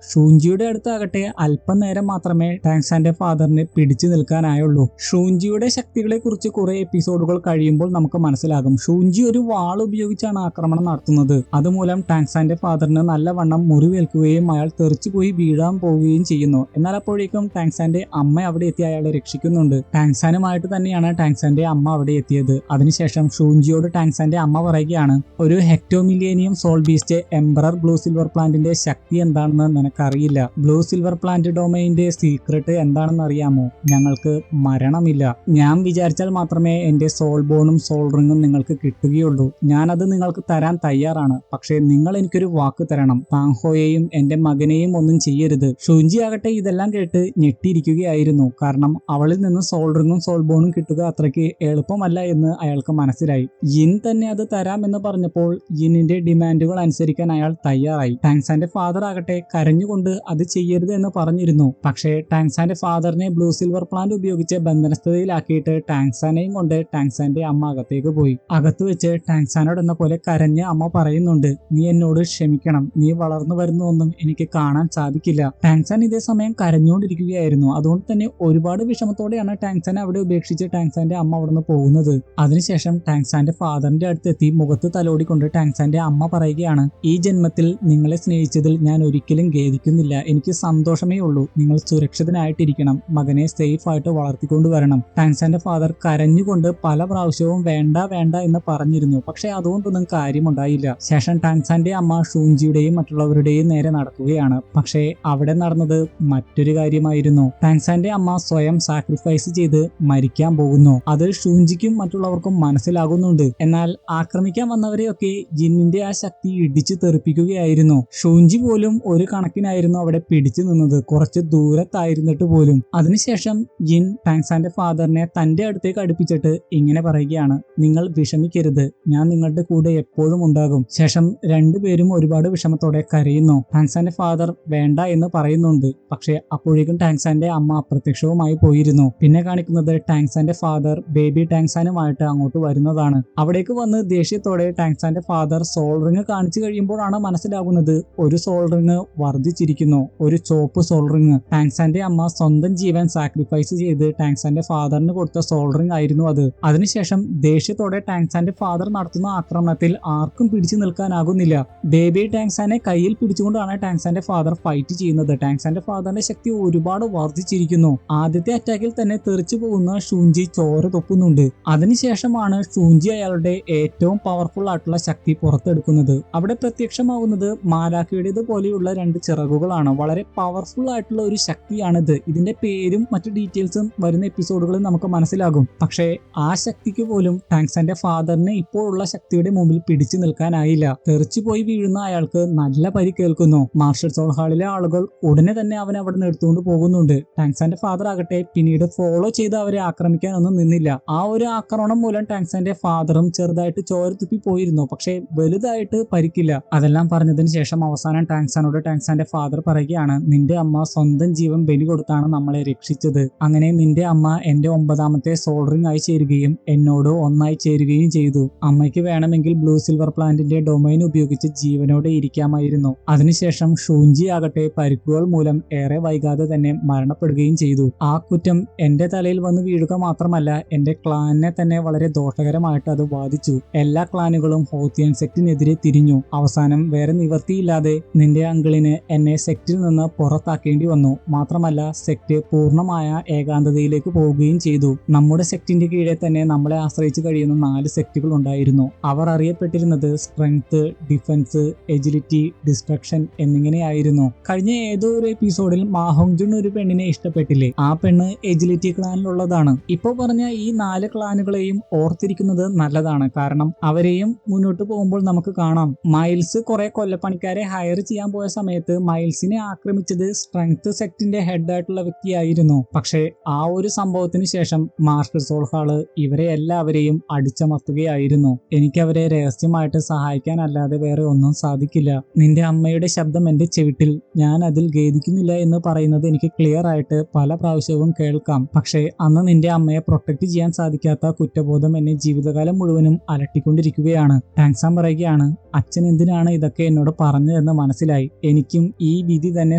Speaker 1: ഷൂഞ്ചിയുടെ അടുത്താകട്ടെ അല്പം നേരം മാത്രമേ ടാങ്സാന്റെ ഫാദറിനെ പിടിച്ചു നിൽക്കാനായുള്ളൂ. ഷൂഞ്ചിയുടെ ശക്തികളെ കുറിച്ച് കുറെ എപ്പിസോഡുകൾ കഴിയുമ്പോൾ നമുക്ക് മനസ്സിലാകും. ഷൂഞ്ചി ഒരു വാൾ ഉപയോഗിച്ചാണ് ആക്രമണം നടത്തുന്നത്. അതുമൂലം ടാങ്സാന്റെ ഫാദറിന് നല്ലവണ്ണം മുറിവേൽക്കുകയും അയാൾ തെറിച്ചുപോയി വീഴാൻ പോവുകയും ചെയ്യുന്നു. എന്നാൽ അപ്പോഴേക്കും ടാങ്സാന്റെ അമ്മ അവിടെ എത്തി അയാളെ രക്ഷിക്കുന്നുണ്ട്. ടാങ്സാനുമായിട്ട് തന്നെയാണ് ടാങ്സാന്റെ അമ്മ അവിടെ എത്തിയത്. അതിനുശേഷം ഷൂഞ്ചിയോട് ടാങ്സാന്റെ അമ്മ പറയുകയാണ്, ഒരു ഹെക്ടോമില്ലേനിയം soul beast emperor blue silver പ്ലാന്റിന്റെ ശക്തി എന്താണെന്ന് നിനക്കറിയില്ല. ബ്ലൂ സിൽവർ പ്ലാന്റ് ഡൊമൈന്റെ സീക്രട്ട് എന്താണെന്ന് അറിയാമോ? ഞങ്ങൾക്ക് മരണമില്ല. ഞാൻ വിചാരിച്ചാൽ മാത്രമേ എന്റെ സോൾ ബോണും സോൾ റിങ്ങും നിങ്ങൾക്ക് കിട്ടുകയുള്ളൂ. ഞാനത് നിങ്ങൾക്ക് തരാൻ തയ്യാറാണ്. പക്ഷേ നിങ്ങൾ എനിക്കൊരു വാക്ക് തരണം. താങ്ഹോയെയും എന്റെ മകനെയും ഒന്നും ചെയ്യരുത്. ഷൂഞ്ചി ആകട്ടെ ഇതെല്ലാം കേട്ട് ഞെട്ടിയിരിക്കുകയായിരുന്നു. കാരണം അവളിൽ നിന്ന് സോൾ റിങ്ങും സോൾ ബോണും കിട്ടുക അത്രയ്ക്ക് എളുപ്പമല്ല എന്ന് അയാൾക്ക് മനസ്സിലായി. യിൻ തന്നെ അത് തരാം ചെയ്യാമെന്ന് പറഞ്ഞപ്പോൾ ജിന്നിന്റെ ഡിമാൻഡുകൾ അനുസരിക്കാൻ അയാൾ തയ്യാറായി. ടാങ്സാന്റെ ഫാദർ ആകട്ടെ കരഞ്ഞുകൊണ്ട് അത് ചെയ്യരുത് എന്ന് പറഞ്ഞിരുന്നു. പക്ഷേ ടാങ്സാന്റെ ഫാദറിനെ ബ്ലൂ സിൽവർ പ്ലാന്റ് ഉപയോഗിച്ച് ബന്ധനസ്ഥതയിലാക്കിയിട്ട് ടാങ്സാനെയും കൊണ്ട് ടാങ്സാന്റെ അമ്മ അകത്തേക്ക് പോയി. അകത്ത് വെച്ച് ടാങ്സാനോട് എന്ന പോലെ കരഞ്ഞ് അമ്മ പറയുന്നുണ്ട്, നീ എന്നോട് ക്ഷമിക്കണം, നീ വളർന്നു വരുന്നൊന്നും എനിക്ക് കാണാൻ സാധിക്കില്ല. ടാങ്സാൻ ഇതേ സമയം കരഞ്ഞുകൊണ്ടിരിക്കുകയായിരുന്നു. അതുകൊണ്ട് തന്നെ ഒരുപാട് വിഷമത്തോടെയാണ് ടാങ്സാനെ അവിടെ ഉപേക്ഷിച്ച് ടാങ്സാന്റെ അമ്മ അവിടെ നിന്ന് പോകുന്നത്. അതിനുശേഷം ടാങ്സാന്റെ ഫാദറിന്റെ അടുത്തെത്തി മുഖത്ത് തലോടിക്കൊണ്ട് ടാങ്സാന്റെ അമ്മ പറയുകയാണ്, ഈ ജന്മത്തിൽ നിങ്ങളെ സ്നേഹിച്ചതിൽ ഞാൻ ഒരിക്കലും ഖേദിക്കുന്നില്ല. എനിക്ക് സന്തോഷമേ ഉള്ളൂ. നിങ്ങൾ സുരക്ഷിതനായിട്ടിരിക്കണം, മകനെ സേഫ് ആയിട്ട് വളർത്തിക്കൊണ്ടുവരണം. ടാങ്സാന്റെ ഫാദർ കരഞ്ഞുകൊണ്ട് പല പ്രാവശ്യവും വേണ്ട വേണ്ട എന്ന് പറഞ്ഞിരുന്നു. പക്ഷെ അതുകൊണ്ടൊന്നും കാര്യമുണ്ടായില്ല. ശേഷം ടാങ്സാന്റെ അമ്മ ഷൂഞ്ചിയുടെയും മറ്റുള്ളവരുടെയും നേരെ നടക്കുകയാണ്. പക്ഷേ അവിടെ നടന്നത് മറ്റൊരു കാര്യമായിരുന്നു. ടാങ്സാന്റെ അമ്മ സ്വയം സാക്രിഫൈസ് ചെയ്ത് മരിക്കാൻ പോകുന്നു. അത് ഷൂഞ്ചിക്കും മറ്റുള്ളവർക്കും മനസ്സിലാകുന്നുണ്ട്. എന്നാൽ ആക്രമിക്കാൻ വന്നവരെയൊക്കെ ജിന്നിന്റെ ആ ശക്തി ഇടിച്ചു തെറിപ്പിക്കുകയായിരുന്നു. ഷൂഞ്ചി പോലും ഒരു കണക്കിനായിരുന്നു അവിടെ പിടിച്ചു നിന്നത്, കുറച്ച് ദൂരത്തായിരുന്നിട്ട് പോലും. അതിനുശേഷം ജിൻ ടാങ്സാന്റെ ഫാദറിനെ തന്റെ അടുത്തേക്ക് അടുപ്പിച്ചിട്ട് ഇങ്ങനെ പറയുകയാണ്, നിങ്ങൾ വിഷമിക്കരുത്, ഞാൻ നിങ്ങളുടെ കൂടെ എപ്പോഴും ഉണ്ടാകും. ശേഷം രണ്ടുപേരും ഒരുപാട് വിഷമത്തോടെ കരയുന്നു. ടാങ്സാന്റെ ഫാദർ വേണ്ട എന്ന് പറയുന്നുണ്ട്. പക്ഷെ അപ്പോഴേക്കും ടാങ്സാന്റെ അമ്മ അപ്രത്യക്ഷവുമായി പോയിരുന്നു. പിന്നെ കാണിക്കുന്നത് ടാങ്സാന്റെ ഫാദർ ബേബി ടാങ്സാനുമായിട്ട് അങ്ങോട്ട് വരുന്നതാണ്. അവിടേക്ക് വന്ന് ദേഷ്യത്തോടെ ടാങ്സാന്റെ ഫാദർ സോൾ റിങ് കാണിച്ചു കഴിയുമ്പോഴാണ് മനസ്സിലാകുന്നത് ഒരു സോൾ റിങ് വർദ്ധിച്ചിരിക്കുന്നു, ഒരു ചോപ്പ് സോൾ റിങ്. ടാങ്സാന്റെ അമ്മ സ്വന്തം ജീവൻ സാക്രിഫൈസ് ചെയ്ത് ടാങ്സാന്റെ ഫാദറിന് കൊടുത്ത സോൾ റിങ് ആയിരുന്നു അത്. അതിനുശേഷം ദേഷ്യത്തോടെ ടാങ്സാന്റെ ഫാദർ നടത്തുന്ന ആക്രമണത്തിൽ ആർക്കും പിടിച്ചു നിൽക്കാനാകുന്നില്ല. ബേബി ടാങ്സാനെ കയ്യിൽ പിടിച്ചുകൊണ്ടാണ് ടാങ്സാന്റെ ഫാദർ ഫൈറ്റ് ചെയ്യുന്നത്. ടാങ്സാന്റെ ഫാദറിന്റെ ശക്തി ഒരുപാട് വർദ്ധിച്ചിരിക്കുന്നു. ആദ്യത്തെ അറ്റാക്കിൽ തന്നെ തെറിച്ചു പോകുന്ന ഷൂഞ്ചി ചോര തൊപ്പുന്നുണ്ട്. അതിനുശേഷമാണ് ഷൂഞ്ചി അയാളുടെ ഏറ്റവും പവർഫുൾ ആയിട്ടുള്ള ശക്തി പുറത്തെടുക്കുന്നത്. അവിടെ പ്രത്യക്ഷമാകുന്നത് മാലാഖയുടേത് പോലെയുള്ള രണ്ട് ചിറകുകളാണ്. വളരെ പവർഫുൾ ആയിട്ടുള്ള ഒരു ശക്തിയാണിത്. ഇതിന്റെ പേരും മറ്റു ഡീറ്റെയിൽസും വരുന്ന എപ്പിസോഡുകളിൽ നമുക്ക് മനസ്സിലാകും. പക്ഷേ ആ ശക്തിക്ക് പോലും ടാങ്സാന്റെ ഫാദറിന് ഇപ്പോഴുള്ള ശക്തിയുടെ മുമ്പിൽ പിടിച്ചു നിൽക്കാനായില്ല. തെറിച്ചു പോയി വീഴുന്ന അയാൾക്ക് നല്ല പരിക്കേൽക്കുന്നു. മാർഷൽ സോൾ ഹാളിലെ ആളുകൾ ഉടനെ തന്നെ അവനെ അവിടെ നിന്ന് എടുത്തുകൊണ്ട് പോകുന്നുണ്ട്. ടാങ്സാന്റെ ഫാദർ ആകട്ടെ പിന്നീട് ഫോളോ ചെയ്ത് അവരെ ആക്രമിക്കാനൊന്നും നിന്നില്ല. ആ ഒരു ആക്രമണം മൂലം ടാങ്സാന്റെ ഫാദറും ചെറുതായിട്ട് ചോര തുപ്പി പോയിരുന്നു. പക്ഷേ വലുതായിട്ട് പരിക്കില്ല. അതെല്ലാം പറഞ്ഞതിന് ശേഷം അവസാനം ടാങ്സാനോട് ടാങ്സാന്റെ ഫാദർ പറയുകയാണ്, നിന്റെ അമ്മ സ്വന്തം ജീവൻ ബലി കൊടുത്താണ് നമ്മളെ രക്ഷിച്ചത്. അങ്ങനെ നിന്റെ അമ്മ എന്റെ 9ാമത്തെ സോൾ റിങ് ആയി ചേരുകയും എന്നോട് ഒന്നായി ചേരുകയും ചെയ്തു. അമ്മയ്ക്ക് വേണമെങ്കിൽ ബ്ലൂ സിൽവർ പ്ലാന്റിന്റെ ഡൊമൈൻ ഉപയോഗിച്ച് ജീവനോടെ ഇരിക്കാമായിരുന്നു. അതിനുശേഷം ഷൂഞ്ചി ആകട്ടെ പരിക്കുകൾ മൂലം ഏറെ വൈകാതെ തന്നെ മരണപ്പെടുകയും ചെയ്തു. ആ കുറ്റം എന്റെ തലയിൽ വന്ന് വീഴുക മാത്രമല്ല, എന്റെ ക്ലാനിനെ തന്നെ വളരെ ദോഷകരമായിട്ട് അത് ബാധിച്ചു. എല്ലാ ക്ലാനുകളും ഹോത്തിയൻ സെക്റ്റിനെതിരെ തിരിഞ്ഞു. അവസാനം വേറെ നിവർത്തിയില്ലാതെ നിന്റെ അങ്കിളിന് എന്നെ സെക്റ്റിൽ നിന്ന് പുറത്താക്കേണ്ടി വന്നു. മാത്രമല്ല സെക്റ്റ് പൂർണ്ണമായ ഏകാന്തതയിലേക്ക് പോവുകയും ചെയ്തു. നമ്മുടെ സെക്റ്റിന്റെ കീഴെ തന്നെ നമ്മളെ ആശ്രയിച്ച് കഴിയുന്ന 4 സെക്റ്റുകൾ ഉണ്ടായിരുന്നു. അവർ അറിയപ്പെട്ടിരുന്നത് സ്ട്രെങ്ത്, ഡിഫൻസ്, എജിലിറ്റി, ഡിസ്ട്രക്ഷൻ എന്നിങ്ങനെയായിരുന്നു. കഴിഞ്ഞ ഏതോ ഒരു എപ്പിസോഡിൽ മാഹോങ്ജുൺ ഒരു പെണ്ണിനെ ഇഷ്ടപ്പെട്ടില്ലേ? ആ പെണ്ണ് എജിലിറ്റി ക്ലാനിലുള്ളതാണ്. ഇപ്പോ പറഞ്ഞ ഈ 4 ക്ലാനുകളെയും ഓർത്തിരിക്കുന്നത് നല്ലതാണ്. കാരണം അവരെയും മുന്നോട്ട് പോകുമ്പോൾ നമുക്ക് കാണാം. മൈൽസ് കുറെ കൊല്ലപ്പണിക്കാരെ ഹയർ ചെയ്യാൻ പോയ സമയത്ത് മൈൽസിനെ ആക്രമിച്ചത് സ്ട്രെങ്ത് സെക്റ്റിന്റെ ഹെഡ് ആയിട്ടുള്ള വ്യക്തിയായിരുന്നു. പക്ഷേ ആ ഒരു സംഭവത്തിന് ശേഷം മാർഷൽ സോൾ ഹാള് ഇവരെ എല്ലാവരെയും അടിച്ചമർത്തുകയായിരുന്നു. എനിക്ക് അവരെ രഹസ്യമായിട്ട് സഹായിക്കാനല്ലാതെ വേറെ ഒന്നും സാധിക്കില്ല. നിന്റെ അമ്മയുടെ ശബ്ദം എന്റെ ചെവിട്ടിൽ, ഞാൻ അതിൽ ഖേദിക്കുന്നില്ല എന്ന് പറയുന്നത് എനിക്ക് ക്ലിയർ ആയിട്ട് പല പ്രാവശ്യവും കേൾക്കാം. പക്ഷേ അന്ന് നിന്റെ അമ്മയെ പ്രൊട്ടക്ട് ചെയ്യാൻ സാധിക്കാത്ത കുറ്റബോധം എന്നെ ജീവിതകാലം മുഴുവനും അലട്ടിക്കൊണ്ടിരിക്കുകയാണ്. ടാങ്സാൻ പറയുകയാണ്, അച്ഛൻ എന്തിനാണ് ഇതൊക്കെ എന്നോട് പറഞ്ഞതെന്ന് മനസ്സിലായി. എനിക്കും ഈ വിധി തന്നെ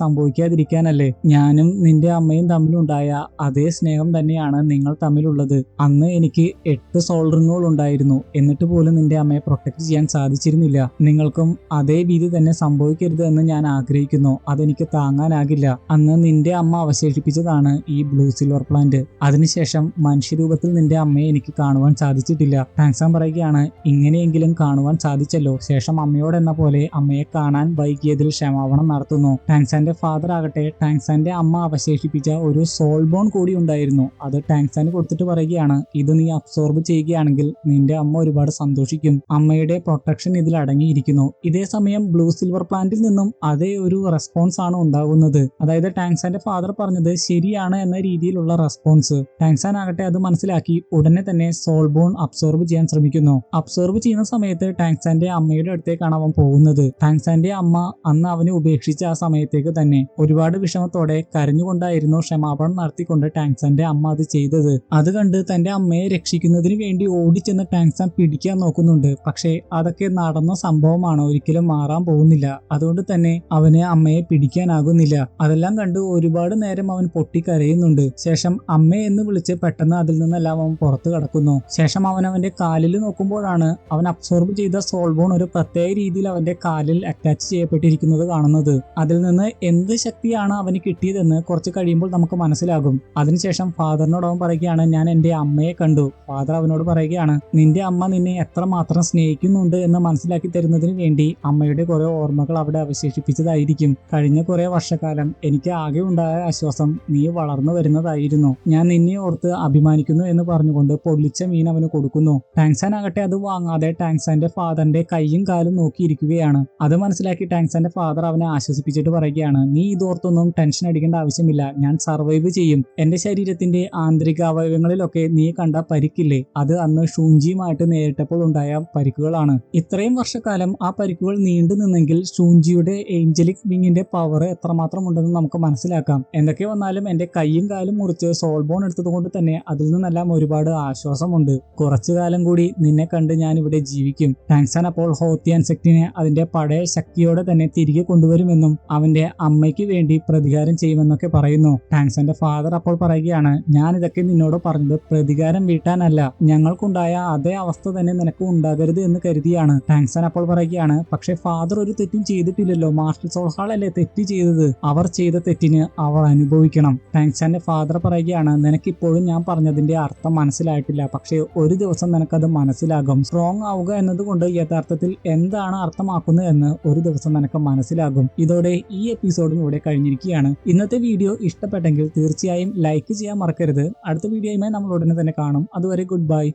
Speaker 1: സംഭവിക്കാതിരിക്കാനല്ലേ. ഞാനും നിന്റെ അമ്മയും തമ്മിലുണ്ടായ അതേ സ്നേഹം തന്നെയാണ് നിങ്ങൾ തമ്മിലുള്ളത്. അന്ന് എനിക്ക് 8 സോൾ റിങ്ങുകൾ ഉണ്ടായിരുന്നു. എന്നിട്ട് പോലും നിന്റെ അമ്മയെ പ്രൊട്ടക്ട് ചെയ്യാൻ സാധിച്ചിരുന്നില്ല. നിങ്ങൾക്കും അതേ വിധി തന്നെ സംഭവിക്കരുത് എന്ന് ഞാൻ ആഗ്രഹിക്കുന്നു. അതെനിക്ക് താങ്ങാനാകില്ല. അന്ന് നിന്റെ അമ്മ അവശേഷിപ്പിച്ചതാണ് ഈ ബ്ലൂ സിൽവർ പ്ലാന്റ്. അതിനുശേഷം മനുഷ്യരൂപത്തിൽ നിന്റെ അമ്മയെ എനിക്ക് കാണുവാൻ സാധിച്ചിട്ടില്ല. ടാങ്സാൻ പറയുകയാണ്, ഇങ്ങനെയെങ്കിലും കാണുവാൻ സാധിച്ചല്ലോ. ശേഷം അമ്മയോടെന്ന പോലെ അമ്മയെ കാണാൻ വൈകിയതിൽ ക്ഷമാപണം നടത്തുന്നു. ടാങ്സാന്റെ ഫാദർ ആകട്ടെ ടാങ്സാന്റെ അമ്മ അവശേഷിപ്പിച്ച ഒരു സോൾ ബോൺ കൂടി ഉണ്ടായിരുന്നു. അത് ടാങ്സാന് കൊടുത്തിട്ട് പറയുകയാണ്, ഇത് നീ അബ്സോർബ് ചെയ്യുകയാണെങ്കിൽ നിന്റെ അമ്മ ഒരുപാട് സന്തോഷിക്കും. അമ്മയുടെ പ്രൊട്ടക്ഷൻ ഇതിൽ അടങ്ങിയിരിക്കുന്നു. ഇതേ സമയം ബ്ലൂ സിൽവർ പ്ലാന്റിൽ നിന്നും അതേ ഒരു റെസ്പോൺസ് ആണ് ഉണ്ടാകുന്നത്. അതായത് ടാങ്സാന്റെ ഫാദർ പറഞ്ഞത് ശരിയാണ് എന്ന രീതിയിലുള്ള റെസ്പോൺസ്. ടാങ്സാൻ ആകട്ടെ അത് മനസ്സിലാക്കി ഉടനെ തന്നെ സോൾ ബോൺ അബ്സോർബ് ചെയ്യാൻ ശ്രമിക്കുന്നു. അബ്സോർബ് ഒബ്സർവ് ചെയ്യുന്ന സമയത്ത് ടാങ്സാന്റെ അമ്മയുടെ അടുത്തേക്കാണ് അവൻ പോകുന്നത്. ടാങ്സാന്റെ അമ്മ അന്ന് അവനെ ഉപേക്ഷിച്ച ആ സമയത്തേക്ക് തന്നെ ഒരുപാട് വിഷമത്തോടെ കരഞ്ഞുകൊണ്ടായിരുന്നു ക്ഷമാപണം നടത്തിക്കൊണ്ട് ടാങ്സാന്റെ അമ്മ അത് ചെയ്തത്. അത് കണ്ട് തന്റെ അമ്മയെ രക്ഷിക്കുന്നതിന് വേണ്ടി ഓടിച്ചെന്ന് ടാങ്സാൻ പിടിക്കാൻ നോക്കുന്നുണ്ട്. പക്ഷേ അതൊക്കെ നടന്ന സംഭവമാണ്, ഒരിക്കലും മാറാൻ പോകുന്നില്ല. അതുകൊണ്ട് തന്നെ അവന് അമ്മയെ പിടിക്കാനാകുന്നില്ല. അതെല്ലാം കണ്ട് ഒരുപാട് നേരം അവൻ പൊട്ടിക്കരയുന്നുണ്ട്. ശേഷം അമ്മ എന്ന് വിളിച്ച് പെട്ടെന്ന് അതിൽ നിന്നെല്ലാം അവൻ പുറത്തു കടക്കുന്നു. ശേഷം അവൻ അവന്റെ കാലിൽ നോക്കുമ്പോഴാണ് അവൻ അബ്സോർബ് ചെയ്ത സോൾബോൺ ഒരു പ്രത്യേക രീതിയിൽ അവന്റെ കാലിൽ അറ്റാച്ച് ചെയ്യപ്പെട്ടിരിക്കുന്നത് കാണുന്നത്. അതിൽ നിന്ന് എന്ത് ശക്തിയാണ് അവന് കിട്ടിയതെന്ന് കുറച്ച് കഴിയുമ്പോൾ നമുക്ക് മനസ്സിലാകും. അതിനുശേഷം ഫാദറിനോട് അവൻ പറയുകയാണ്, ഞാൻ എന്റെ അമ്മയെ കണ്ടു. ഫാദർ അവനോട് പറയുകയാണ്, നിന്റെ അമ്മ നിന്നെ എത്രമാത്രം സ്നേഹിക്കുന്നുണ്ട് എന്ന് മനസ്സിലാക്കി തരുന്നതിന് വേണ്ടി അമ്മയുടെ കുറെ ഓർമ്മകൾ അവിടെ അവശേഷിപ്പിച്ചതായിരിക്കും. കഴിഞ്ഞ കുറെ വർഷക്കാലം എനിക്ക് ആകെ ഉണ്ടായ ആശ്വാസം നീ വളർന്നു വരുന്നതായിരുന്നു. ഞാൻ നിന്നെ ഓർത്ത് അഭിമാനിക്കുന്നു എന്ന് പറഞ്ഞുകൊണ്ട് പൊള്ളിച്ച മീൻ അവന് കൊടുക്കുന്നു. ടാങ്സാൻ ആകട്ടെ അത് വാങ്ങാതെ ടാങ്സാന്റെ ഫാദറിന്റെ കൈയും കാലും നോക്കിയിരിക്കുകയാണ്. അത് മനസ്സിലാക്കി ടാങ്സാന്റെ ഫാദർ അവനെ ആശ്വസിപ്പിച്ചിട്ട് പറയുകയാണ്, നീ ഇതോർത്തൊന്നും ടെൻഷൻ അടിക്കേണ്ട ആവശ്യമില്ല. ഞാൻ സർവൈവ് ചെയ്യും. എന്റെ ശരീരത്തിന്റെ ആന്തരിക അവയവങ്ങളിലൊക്കെ നീ കണ്ട പരിക്കില്ലേ, അത് അന്ന് ഷൂഞ്ചിയുമായിട്ട് നേരിട്ടപ്പോൾ ഉണ്ടായ പരിക്കുകളാണ്. ഇത്രയും വർഷക്കാലം ആ പരിക്കുകൾ നീണ്ടു നിന്നെങ്കിൽ ഷൂഞ്ചിയുടെ ഏഞ്ചലിക് വിങ്ങിന്റെ പവർ എത്രമാത്രം ഉണ്ടെന്ന് നമുക്ക് മനസ്സിലാക്കാം. എന്തൊക്കെ വന്നാലും എന്റെ കൈയും കാലും മുറിച്ച് സോൾബോൺ എടുത്തത് കൊണ്ട് തന്നെ അതിൽ നിന്നെല്ലാം ഒരുപാട് ആശ്വാസമുണ്ട്. കുറച്ചു കാലം കൂടി നിന്നെ കണ്ട് ഞാൻ ഇവിടെ ജീവിക്കും. ടാങ്സാൻ അപ്പോൾ ഹോത്തിയാൻ സെക്റ്റിനെ അതിന്റെ പഴയ ശക്തിയോടെ തന്നെ തിരികെ കൊണ്ടുവരുമെന്നും അവന്റെ അമ്മയ്ക്ക് വേണ്ടി പ്രതികാരം ചെയ്യുമെന്നൊക്കെ പറയുന്നു. ടാങ്സാന്റെ ഫാദർ അപ്പോൾ പറയുകയാണ്, ഞാൻ ഇതൊക്കെ നിന്നോട് പറഞ്ഞത് പ്രതികാരം വീട്ടാനല്ല, ഞങ്ങൾക്കുണ്ടായ അതേ അവസ്ഥ തന്നെ നിനക്ക് ഉണ്ടാകരുത് എന്ന് കരുതിയാണ്. ടാങ്സാൻ അപ്പോൾ പറയുകയാണ്, പക്ഷെ ഫാദർ ഒരു തെറ്റും ചെയ്തിട്ടില്ലല്ലോ, മാസ്റ്റർ സോൾഹാൾ അല്ലേ തെറ്റ് ചെയ്തത്, അവർ ചെയ്ത തെറ്റിന് അവർ അനുഭവിക്കണം. ടാങ്സാന്റെ ഫാദർ പറയുകയാണ്, നിനക്കിപ്പോഴും ഞാൻ പറഞ്ഞതിന്റെ അർത്ഥം മനസ്സിലായിട്ടില്ല, പക്ഷെ ഒരു ദിവസം നിനക്കത് മനസ്സിലാകും. സ്ട്രോങ് ആവുക എന്നതുകൊണ്ട് യഥാർത്ഥത്തിൽ എന്താണ് അർത്ഥമാക്കുന്നത് എന്ന് ഒരു ദിവസം നിനക്ക് മനസ്സിലാകും. ഇതോടെ ഈ എപ്പിസോഡും ഇവിടെ കഴിഞ്ഞിരിക്കുകയാണ്. ഇന്നത്തെ വീഡിയോ ഇഷ്ടപ്പെട്ടെങ്കിൽ തീർച്ചയായും ലൈക്ക് ചെയ്യാൻ മറക്കരുത്. അടുത്ത വീഡിയോയുമായി നമ്മൾ ഉടനെ തന്നെ കാണും. അതുവരെ ഗുഡ് ബൈ.